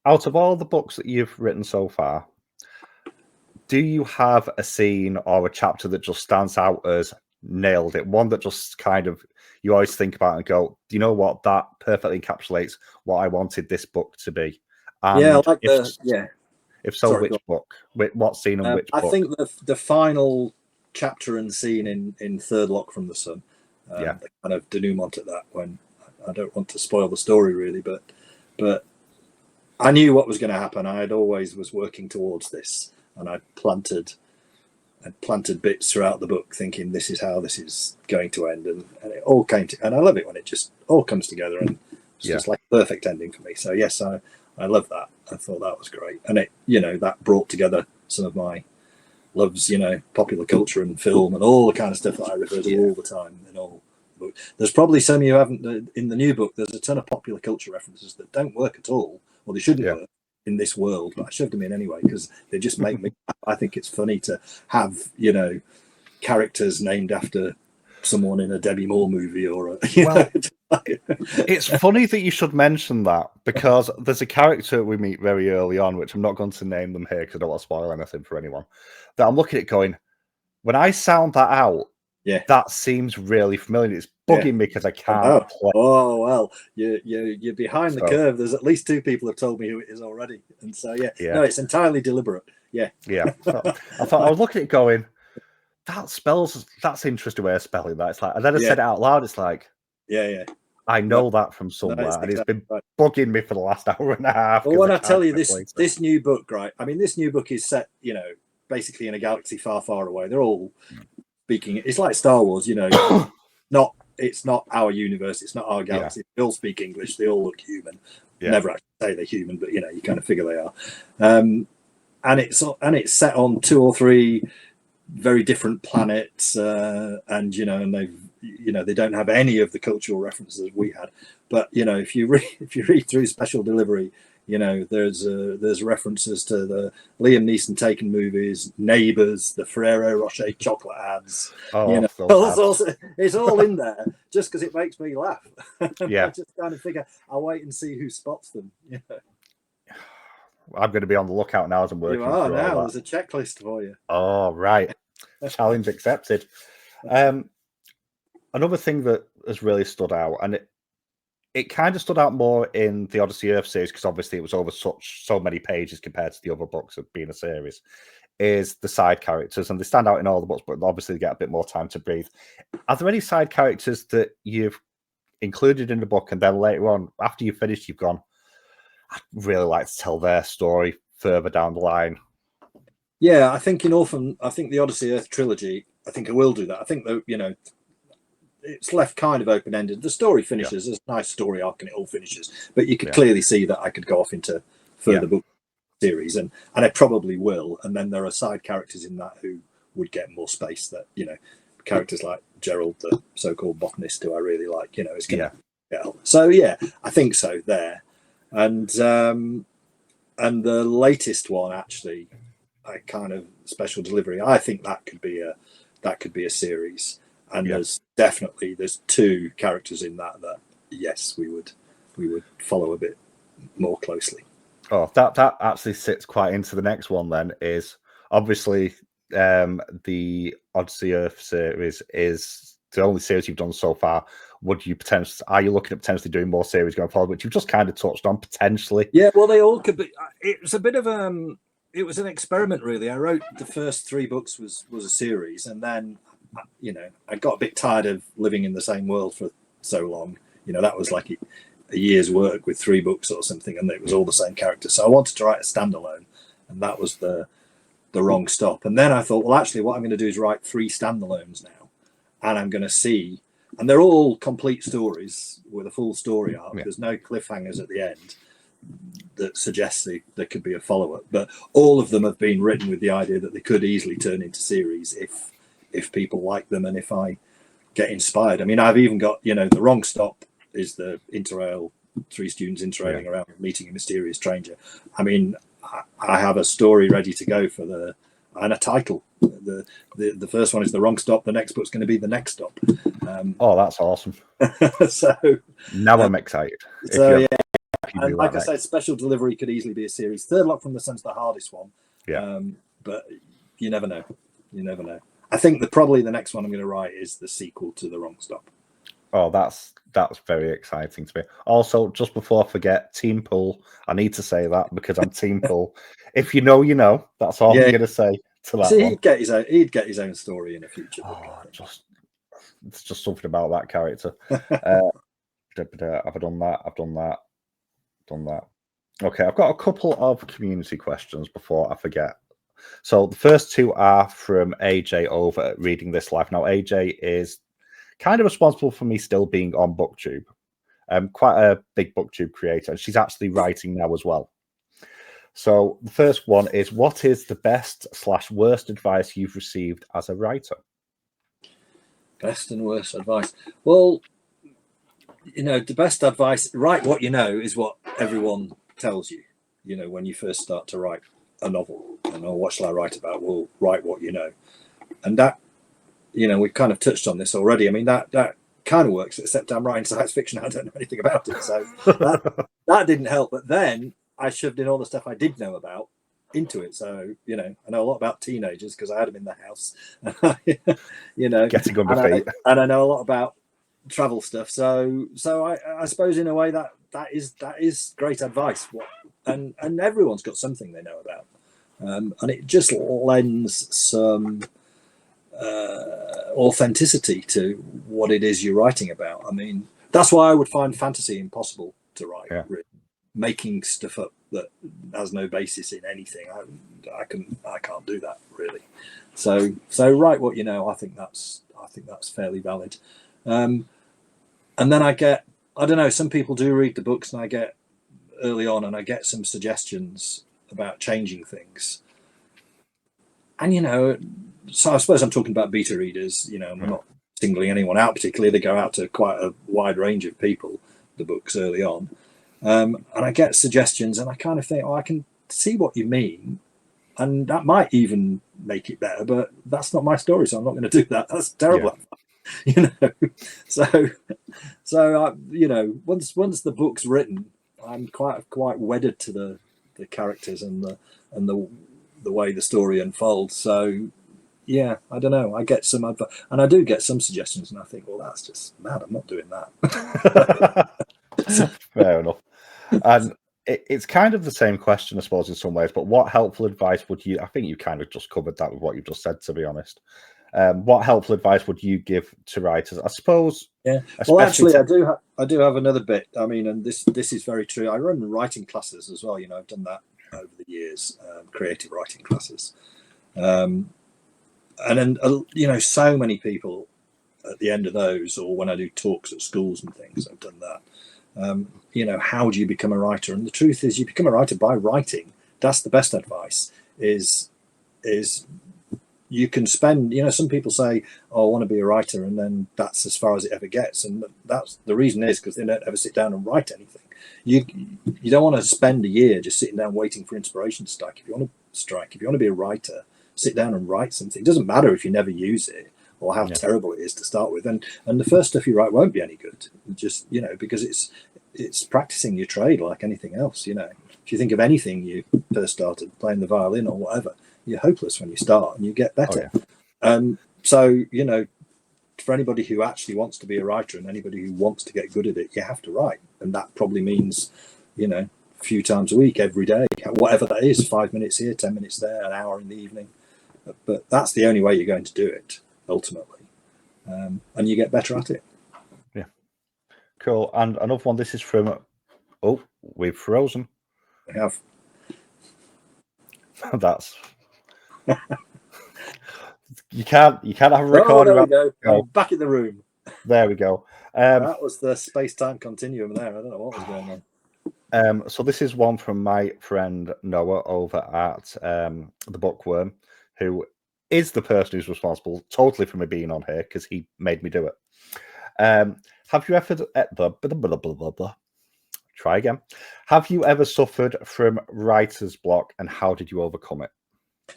Out of all the books that you've written so far, do you have a scene or a chapter that just stands out as nailed it? One that just kind of you always think about and go, do you know what? That perfectly encapsulates what I wanted this book to be. And if so, which book? What scene and which book? I think the final chapter and scene in Third Lock from the Sun. The kind of denouement at that, when I don't want to spoil the story really, but I knew what was going to happen. I had always was working towards this, and I planted bits throughout the book thinking this is how this is going to end, and it all came to, and I love it when it just all comes together, and it's just like a perfect ending for me. So yes, I love that. I thought that was great, and it that brought together some of my loves, popular culture and film and all the kind of stuff that I refer to all the time in all the book. There's probably some you haven't in the new book. There's a ton of popular culture references that don't work at all, or they shouldn't work in this world, but I shoved them in anyway because they just make me. I think it's funny to have characters named after someone in a Debbie Moore movie or it's funny that you should mention that, because there's a character we meet very early on, which I'm not going to name them here because I don't want to spoil anything for anyone, that I'm looking at going, when I sound that out, that seems really familiar. It's bugging me because I can't play. Oh well, you're behind the curve. There's at least two people have told me who it is already, and so no, it's entirely deliberate. I thought I was looking at it going, that's interesting way of spelling that. It's like, and then I said it out loud. It's like, I know that from somewhere, and it's been bugging me for the last hour and a half. Well, when I tell you this new book, right? I mean, this new book is set, basically in a galaxy far, far away. They're all speaking. It's like Star Wars, it's not our universe. It's not our galaxy. They all speak English. They all look human. Never actually say they're human, but you kind of figure they are. And it's set on 2 or 3 very different planets, and and they don't have any of the cultural references we had. But if you read through Special Delivery, there's references to the Liam Neeson Taken movies, Neighbours, the Ferrero Rocher chocolate ads. It's all in there just because it makes me laugh. I just kind of figure I'll wait and see who spots them. I'm going to be on the lookout now as I'm working. You are now. There's a checklist for you. Oh, right. Challenge accepted. Another thing that has really stood out, and it kind of stood out more in the Odyssey Earth series because obviously it was over so many pages compared to the other books of being a series. Is the side characters, and they stand out in all the books, but obviously they get a bit more time to breathe. Are there any side characters that you've included in the book, and then later on, after you've finished, you've gone, I'd really like to tell their story further down the line? Yeah, I think the Odyssey Earth trilogy, I think I will do that. I think that, you know, it's left kind of open-ended. The story finishes, there's a nice story arc and it all finishes, but you could clearly see that I could go off into further book series, and I probably will. And then there are side characters in that who would get more space, that, you know, characters like Gerald, the so-called botanist, who I really like, you know, is going to get help. So yeah, I think so there. And the latest one, actually, I kind of special delivery, I think that could be a series. And there's two characters in that yes, we would follow a bit more closely. Oh, that actually sits quite into the next one then. Is obviously the Odyssey Earth series is the only series you've done so far. Are you looking at potentially doing more series going forward, which you've just kind of touched on potentially? Yeah, well, they all could be. It was a bit of it was an experiment, really. I wrote the first 3 books was a series, and then, you know, I got a bit tired of living in the same world for so long. You know, that was like a year's work with 3 books or something, and it was all the same character. So I wanted to write a standalone, and that was the wrong stop. And then I thought, well, actually, what I'm going to do is write 3 standalones now, and I'm going to see, and they're all complete stories with a full story arc. There's no cliffhangers at the end that suggests there could be a follow-up, but all of them have been written with the idea that they could easily turn into series if people like them and if I get inspired. I mean, I've even got, you know, the wrong stop is the interrail, 3 students interrailing around meeting a mysterious stranger. I mean, I have a story ready to go and a title. The first one is The Wrong Stop. The next book's going to be The Next Stop. Oh, that's awesome. So now I'm excited. So and like I said, special delivery could easily be a series. Third Lock from the Sun's the hardest one. But you never know. You never know. I think probably the next one I'm going to write is the sequel to The Wrong Stop. Oh, that's very exciting to me. Also, just before I forget, Team Pool. I need to say that because I'm Team Pool. If you know, you know. That's all I'm going to say to that. See, he'd get his own story in a future book. It's just something about that character. Have I done that? I've done that. Okay, I've got a couple of community questions before I forget. So the first 2 are from AJ over at Reading This Life. Now, AJ is kind of responsible for me still being on BookTube. Quite a big BookTube creator. She's actually writing now as well. So the first one is, what is the best/worst advice you've received as a writer? Best and worst advice. Well, you know, the best advice, write what you know, is what everyone tells you. You know, when you first start to write a novel, and what shall I write about? Well, write what you know. And that, you know, we've kind of touched on this already. I mean, that kind of works, except I'm writing science fiction. I don't know anything about it. So that didn't help. But then I shoved in all the stuff I did know about into it. So, you know, I know a lot about teenagers because I had them in the house. You know, getting on the feet. And I know a lot about travel stuff. So I suppose in a way that is great advice. And everyone's got something they know about. And it just lends some authenticity to what it is you're writing about. I mean, that's why I would find fantasy impossible to write. Really. Making stuff up that has no basis in anything, I can't do that really. So write what you know. I think that's fairly valid. And then I don't know, some people do read the books, and I get early on, and I get some suggestions about changing things. And, you know, so I suppose I'm talking about beta readers, you know, I'm not singling anyone out particularly. They go out to quite a wide range of people, the books early on. And I get suggestions, and I kind of think, I can see what you mean. And that might even make it better, but that's not my story, so I'm not going to do that. That's terrible. You know, so you know, once the book's written, I'm quite wedded to the characters and the way the story unfolds. So yeah, I don't know. I get some advice, and I do get some suggestions, and I think, well, that's just mad. I'm not doing that. Fair enough. And it's kind of the same question, I suppose, in some ways. But what helpful advice would you? I think you kind of just covered that with what you've just said, to be honest. What helpful advice would you give to writers? I suppose. Yeah. Well, actually, I do have another bit. I mean, and this is very true. I run writing classes as well. You know, I've done that over the years, creative writing classes. And then you know, so many people at the end of those, or when I do talks at schools and things, I've done that. You know, how do you become a writer? And the truth is, you become a writer by writing. That's the best advice. Is you can spend, you know, some people say, oh, I want to be a writer, and then that's as far as it ever gets. And that's the reason is because they don't ever sit down and write anything. You don't want to spend a year just sitting down waiting for inspiration to strike. If you want to be a writer, sit down and write something. It doesn't matter if you never use it or how terrible it is to start with. And the first stuff you write won't be any good. Just, you know, because it's practicing your trade like anything else. You know, if you think of anything you first started playing the violin or whatever, you're hopeless when you start, and you get better. So, you know, for anybody who actually wants to be a writer and anybody who wants to get good at it, you have to write. And that probably means, you know, a few times a week, every day, whatever that is, 5 minutes here, 10 minutes there, an hour in the evening. But that's the only way you're going to do it, ultimately. And you get better at it. Yeah. Cool. And another one, this is from, we've frozen. We have. That's... You can't have a recording. There we go. Oh, back in the room. There we go. That was the space-time continuum there. I don't know what was going on. So this is one from my friend Noah over at the Bookworm, who is the person who's responsible totally for me being on here because he made me do it. Have you ever try again? Have you ever suffered from writer's block, and how did you overcome it?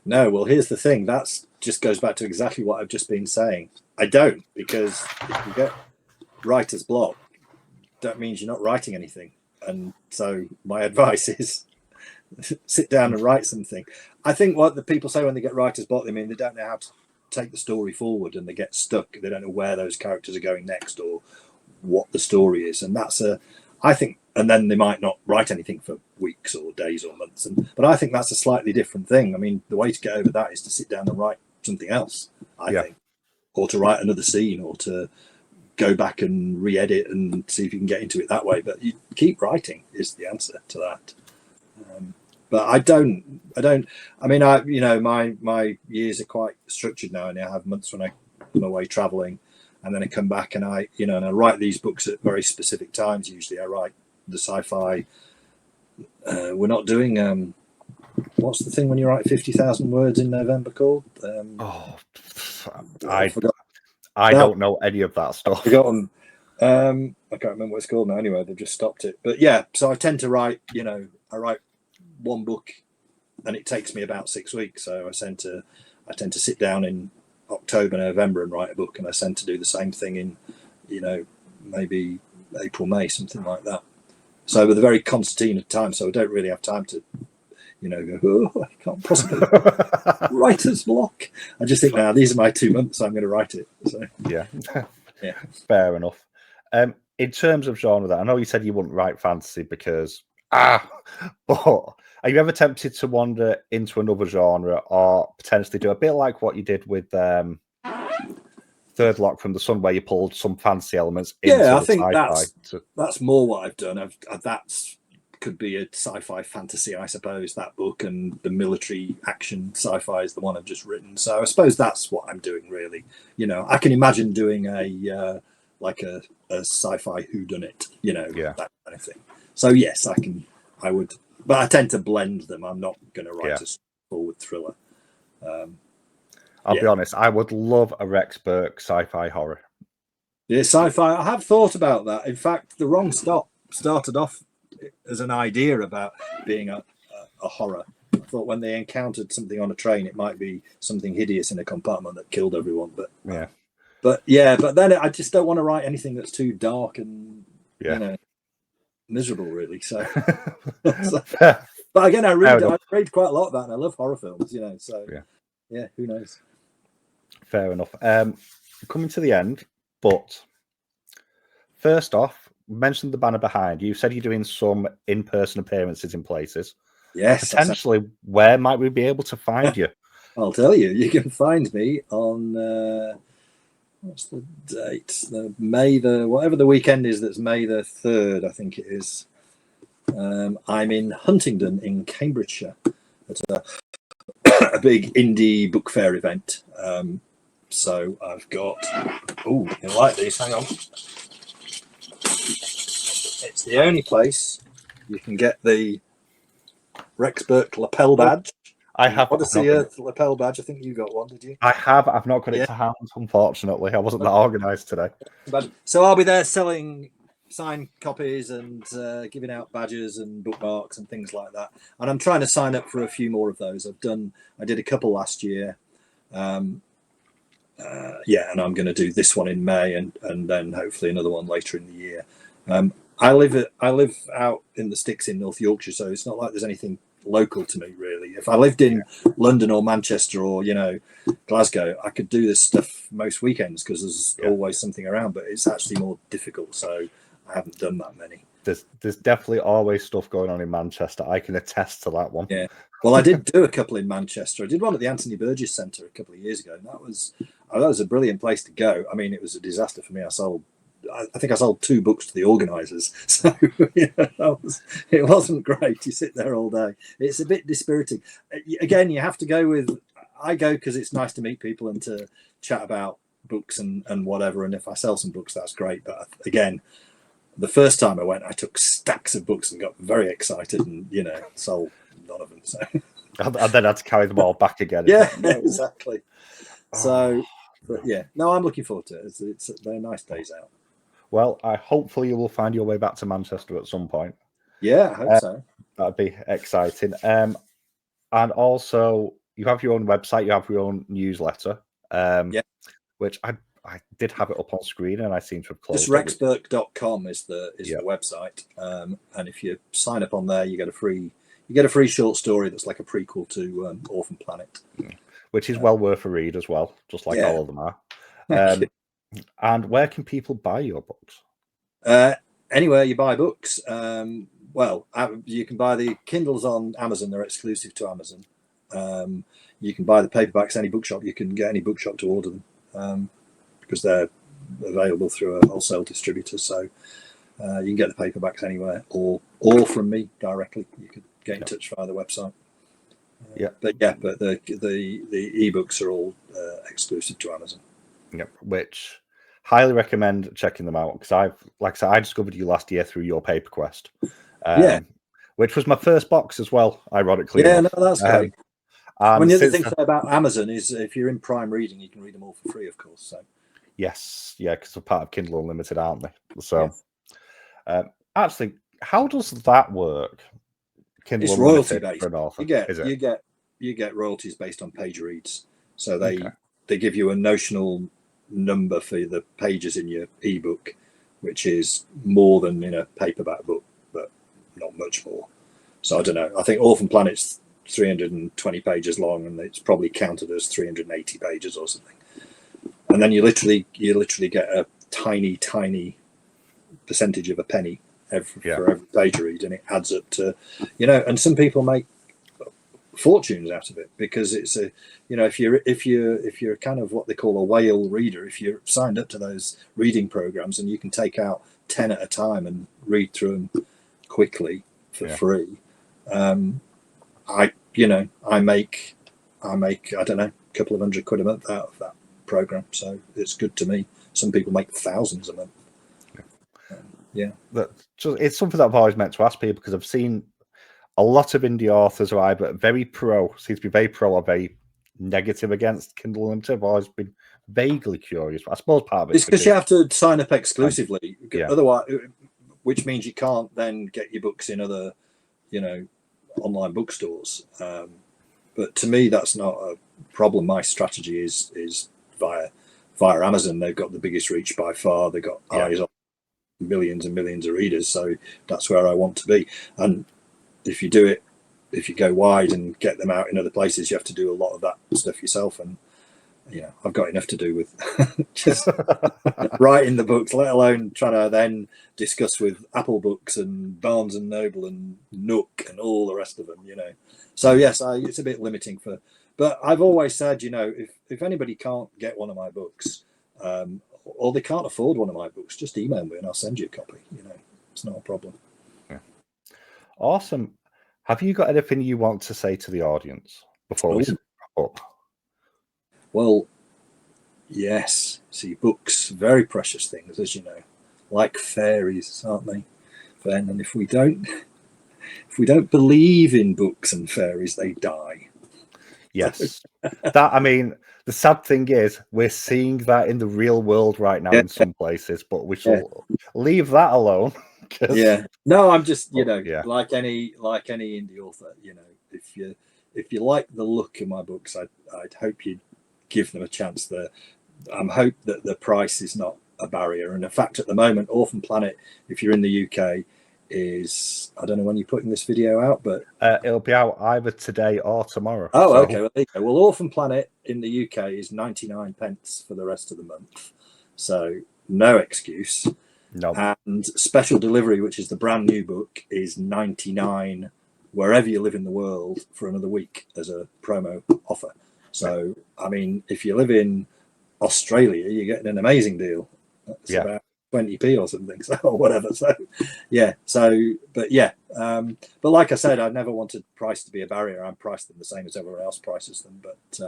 No, well, here's the thing. That's just goes back to exactly what I've just been saying. I don't, because if you get writer's block, that means you're not writing anything. And so my advice is sit down and write something. I think what the people say when they get writer's block, they mean they don't know how to take the story forward, and they get stuck. They don't know where those characters are going next or what the story is. And I think, and then they might not write anything for weeks or days or months. But I think that's a slightly different thing. I mean, the way to get over that is to sit down and write something else, I think, or to write another scene, or to go back and re-edit and see if you can get into it that way. But you keep writing is the answer to that. But I mean, you know, my years are quite structured now, and I have months when I'm away traveling, and then I come back and I write these books at very specific times. Usually I write the sci-fi. We're not doing what's the thing when you write 50,000 words in November called? I don't know any of that stuff. I've forgotten. I can't remember what it's called now. Anyway, they've just stopped it. But yeah, so I tend to write. You know, I write one book, and it takes me about 6 weeks. So I tend to sit down in October, November, and write a book, and I tend to do the same thing in, you know, maybe April, May, something like that. So with a very concertina time, so I don't really have time to, you know, go, I can't possibly writer's block. I just think, now these are my 2 months, so I'm going to write it. So yeah. Fair enough. In terms of genre, I know you said you wouldn't write fantasy because but are you ever tempted to wander into another genre, or potentially do a bit like what you did with Third Lock from the Sun, where you pulled some fantasy elements into the think sci-fi? That's more what I've done. That's could be a sci-fi fantasy, I suppose, that book, and the military action sci-fi is the one I've just written. So I suppose that's what I'm doing, really. You know, I can imagine doing a sci-fi whodunit, you know, that kind of thing. So yes, I would, but I tend to blend them. I'm not going to write a forward thriller. I'll be honest, I would love a Rex Burke sci-fi horror. Yeah, sci-fi. I have thought about that. In fact, The Wrong Stop started off as an idea about being a horror. I thought when they encountered something on a train, it might be something hideous in a compartment that killed everyone. But then I just don't want to write anything that's too dark and you know, miserable, really. So, but again, I read quite a lot of that, and I love horror films, you know. So yeah, who knows? Fair enough. Coming to the end, but first off, mentioned the banner behind you. You said you're doing some in-person appearances in places. Yes. Potentially, where might we be able to find you? I'll tell you. You can find me on what's the date? Whatever the weekend is. That's May the 3rd, I think it is. I'm in Huntingdon in Cambridgeshire at a big indie book fair event. So I've got. Oh, you like these? Hang on. It's the only place you can get the Rex Burke lapel badge. I have. Odyssey Earth lapel badge. I think you got one, did you? I have. I've not got it to hand, unfortunately. I wasn't that organised today. So I'll be there selling signed copies and giving out badges and bookmarks and things like that. And I'm trying to sign up for a few more of those. I did a couple last year. And I'm going to do this one in May and then hopefully another one later in the year. I live out in the sticks in North Yorkshire, so it's not like there's anything local to me really. If I lived in London or Manchester or Glasgow, I could do this stuff most weekends because there's always something around, but it's actually more difficult, so I haven't done that many. There's definitely always stuff going on in Manchester. I can attest to that one. Yeah, well, I did do a couple in Manchester. I did one at the Anthony Burgess Centre a couple of years ago, and that was a brilliant place to go. I mean, it was a disaster for me. I think I sold 2 books to the organisers, so it wasn't great. You sit there all day. It's a bit dispiriting. Again, you have to go with. I go because it's nice to meet people and to chat about books and whatever. And if I sell some books, that's great. But again, the first time I went, I took stacks of books and got very excited, and sold none of them. So and then had to carry them all back again. Yeah, exactly. So, but no, I'm looking forward to it. They're nice days out. Well, hopefully you will find your way back to Manchester at some point. Yeah, I hope so. That'd be exciting. And also, you have your own website, you have your own newsletter, which I did have it up on screen and I seem to have closed. Just rexburke.com is the website. And if you sign up on there, you get a free short story that's like a prequel to Orphan Planet. Which is well worth a read as well, just like all of them are. And where can people buy your books? Anywhere you buy books. You can buy the Kindles on Amazon. They're exclusive to Amazon. You can buy the paperbacks any bookshop. You can get any bookshop to order them because they're available through a wholesale distributor. So you can get the paperbacks anywhere or from me directly. You could get in touch via the website. But the ebooks are all exclusive to Amazon. Yep, which highly recommend checking them out because I discovered you last year through your Paper Quest, which was my first box as well. Ironically, no, that's great. And the other thing about Amazon is if you're in Prime Reading, you can read them all for free, of course. So yes, because they're part of Kindle Unlimited, aren't they? So actually, how does that work? Kindle it's royalty based. For an author, you get royalties based on page reads. So they give you a notional number for the pages in your ebook, which is more than in a paperback book, but not much more. So I don't know. I think Orphan Planet's 320 pages long, and it's probably counted as 380 pages or something. And then you literally get a tiny percentage of a penny for every page read, and it adds up to, and some people make fortunes out of it because it's if you're kind of what they call a whale reader, if you're signed up to those reading programs and you can take out 10 at a time and read through them quickly for free, I make I don't know, a couple of £100 a month out of that program, so it's good to me. Some people make thousands a month. It's something that I've always meant to ask people because I've seen a lot of indie authors are either seem to be very pro or very negative against Kindle Unlimited. I've always been vaguely curious. I suppose part of it's because you have to sign up exclusively, otherwise, which means you can't then get your books in other, online bookstores. But to me, that's not a problem. My strategy is via Amazon. They've got the biggest reach by far. They've got eyes on millions and millions of readers, so that's where I want to be. And if you go wide and get them out in other places, you have to do a lot of that stuff yourself, and I've got enough to do with just writing the books, let alone trying to then discuss with Apple Books and Barnes and Noble and Nook and all the rest of them. So yes, it's a bit limiting but I've always said, if anybody can't get one of my books, or they can't afford one of my books, just email me and I'll send you a copy. It's not a problem. Yeah. Awesome. Have you got anything you want to say to the audience before we wrap up? Well, yes. See, books, very precious things, as you know, like fairies, aren't they? And if we don't believe in books and fairies, they die. Yes. The sad thing is we're seeing that in the real world right now in some places, but we shall leave that alone. No, I'm just, like any indie author, if you like the look of my books, I'd hope you'd give them a chance. I hope that the price is not a barrier. And in fact, at the moment, Orphan Planet, if you're in the UK, is, I don't know when you're putting this video out, but it'll be out either today or tomorrow. Okay. Well, there you go. Well, Orphan Planet in the UK is 99p for the rest of the month, so no excuse. No. And Special Delivery, which is the brand new book, is 99 wherever you live in the world for another week as a promo offer. So if you live in Australia, you're getting an amazing deal. It's about 20p or something, or whatever. But like I said, I never wanted price to be a barrier. I'm priced them the same as everyone else prices them. But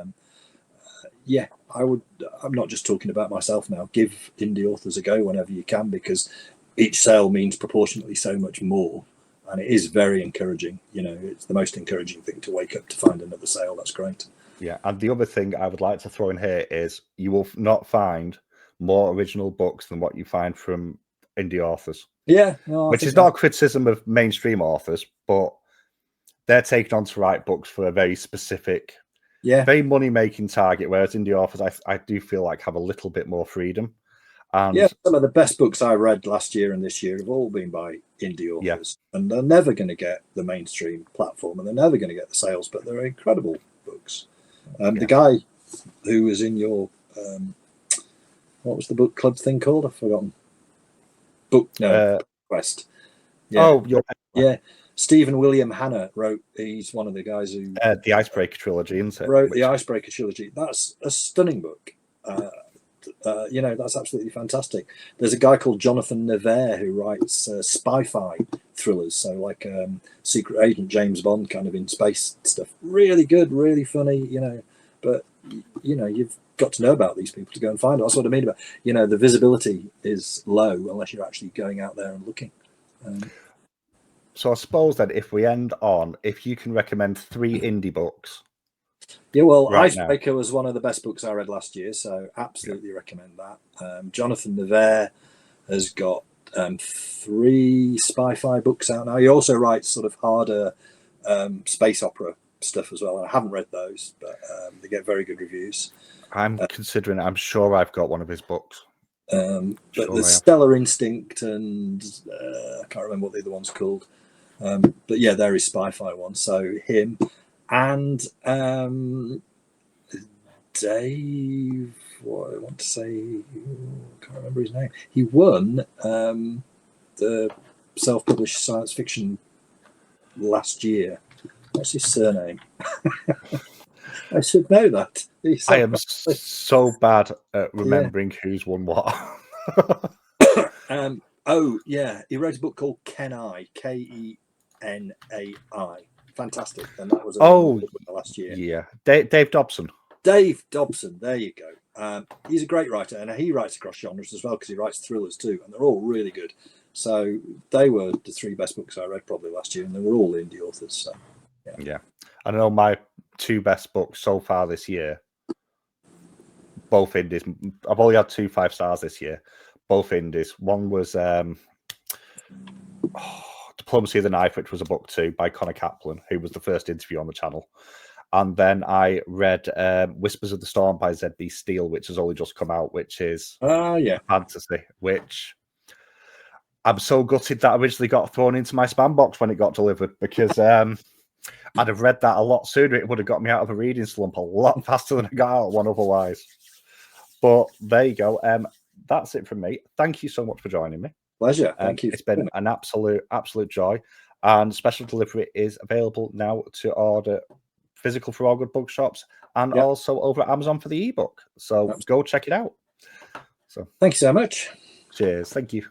I'm not just talking about myself now. Give indie authors a go whenever you can, because each sale means proportionately so much more, and it is very encouraging. It's the most encouraging thing to wake up to find another sale. That's great. Yeah, and the other thing I would like to throw in here is you will not find more original books than what you find from indie authors. Yeah, no, which is not a criticism of mainstream authors, but they're taken on to write books for a very specific, very money-making target, whereas indie authors, I do feel like, have a little bit more freedom. And some of the best books I read last year and this year have all been by indie authors, and they're never going to get the mainstream platform, and they're never going to get the sales, but they're incredible books. The guy who was in your what was the book club thing called? I've forgotten. Quest. Stephen William Hanna wrote. He's one of the guys who the Icebreaker trilogy, isn't it? Wrote the Icebreaker trilogy. That's a stunning book. That's absolutely fantastic. There's a guy called Jonathan Nevere who writes sci-fi thrillers, so like Secret Agent James Bond kind of in space stuff. Really good, really funny. But you've got to know about these people to go and find them. That's what I mean about, the visibility is low unless you're actually going out there and looking. So I suppose that if we end on, if you can recommend 3 indie books. Yeah, well, Icebreaker was one of the best books I read last year, so absolutely recommend that. Jonathan Nevere has got 3 sci-fi books out now. He also writes sort of harder space opera stuff as well. I haven't read those, but they get very good reviews. I'm considering. I'm sure I've got one of his books. But there's Stellar Instinct and I can't remember what the other one's called. But yeah, there is sci-fi one. So him and Dave. What I want to say, I can't remember his name. He won the self-published science fiction last year. What's his surname? I should know that. I am so bad at remembering who's won what. He wrote a book called Kenai, Kenai. Fantastic, and that was last year. Yeah, Dave Dobson. Dave Dobson, there you go. He's a great writer, and he writes across genres as well because he writes thrillers too, and they're all really good. So they were the 3 best books I read probably last year, and they were all indie authors. So yeah. I know my 2 best books so far this year, both indies. I've only had 2 5-stars this year, both indies. One was Diplomacy of the Knife, which was a book 2 by Connor Kaplan, who was the first interview on the channel. And then I read Whispers of the Storm by Z.B. Steele, which has only just come out, which is fantasy, which I'm so gutted that originally got thrown into my spam box when it got delivered, because I'd have read that a lot sooner. It would have got me out of a reading slump a lot faster than I got out of one otherwise. But there you go. That's it from me. Thank you so much for joining me. Pleasure. Thank you. It's been an absolute joy. And special delivery is available now to order physical for all good bookshops and also over at Amazon for the ebook. So go check it out. So thank you so much. Cheers. Thank you.